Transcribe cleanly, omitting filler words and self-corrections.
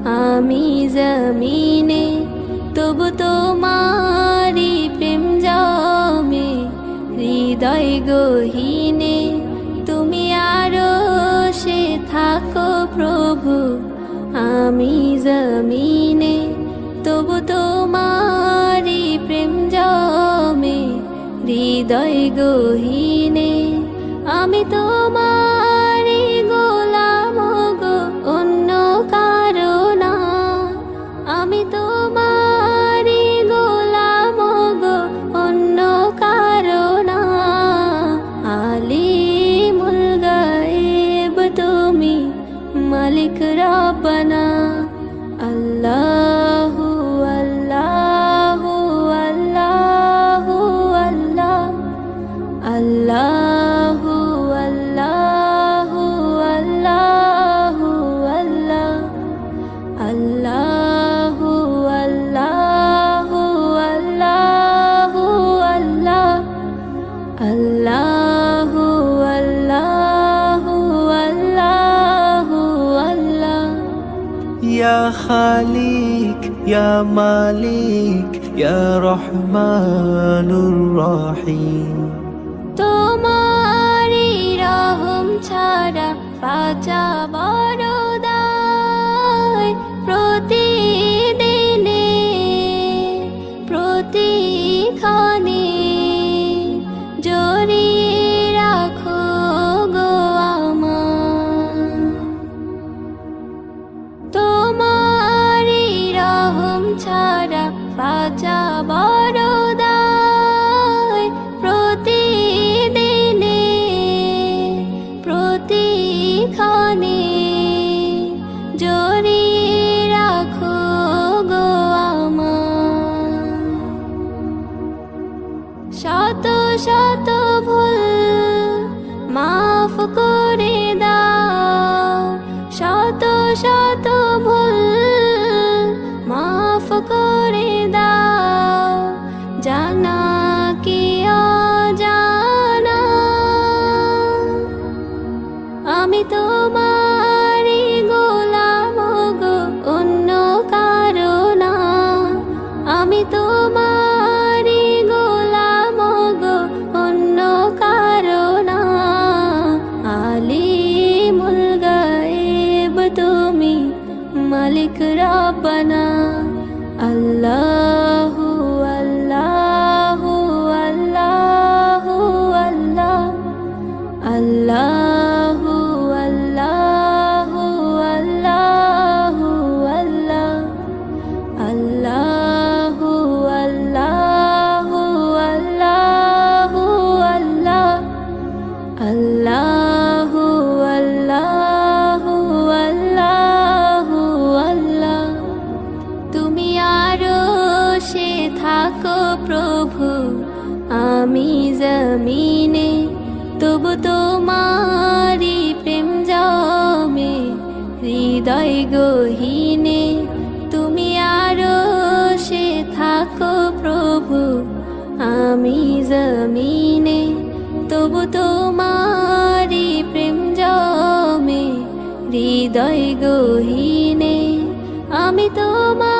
আমি জমিনে তবু তোমারি প্রেম জমে হৃদয় গহীনে তুমি আরো সে থাকো প্রভু আমি জমিনে তবু তোমারি প্রেম জমে হৃদয় গহীনে আমি তোমারি গোলাম গো অন্য কারো না আমি তোমারি গোলাম গো অন্য কারো না আলিমুল গায়েব তুমি মালিক রব্বানা আল্লাহু আল্লাহু আল্লাহু আল্লাহ আল্লাহু আল্লাহু আল্লাহু আল্লাহ আল্লাহু আল্লাহু আল্লাহু আল্লাহ আল্লাহু আল্লাহু আল্লাহু আল্লাহ ইয়া খালিক ইয়া মালিক ইয়া রহমানুর রহিম তোমারি রহম ছাড়া বাঁচা বড় দায় প্রতিদিনে প্রতিক্ষণে জড়িয়ে রাখো গো আমায় তোমারি রহম ছাড়া বাঁচা বড় দায় প্রতিদিনে প্রতিক্ষণে জড়িয়ে রাখো গো আমায় শত শত ভুল মাফ করে দাও শত শত ভুল মাফ করে দাও জানা কি অজানা আমি তোমারি গোলাম গো অন্য কারো না আমি তোমারি গোলাম গো অন্য কারো না আলিমুল গায়েব তুমি মালিক রব্বানা আল্লাহু আল্লাহু আল্লাহু আল্লাহ আল্লাহু আল্লাহু আল্লাহু আল্লাহ আল্লাহু আল্লাহু আল্লাহু আল্লাহ আল্লাহু আল্লাহু আল্লাহু আল্লাহ তুমি আরো সে থাকো প্রভু আমি জমিনে তবু তোমারি প্রেম জমে হৃদয় গহীনে তুমি আরো সে থাকো প্রভু আমি জমিনে তবু তোমারি প্রেম জমে হৃদয় গহীনে আমি তোমার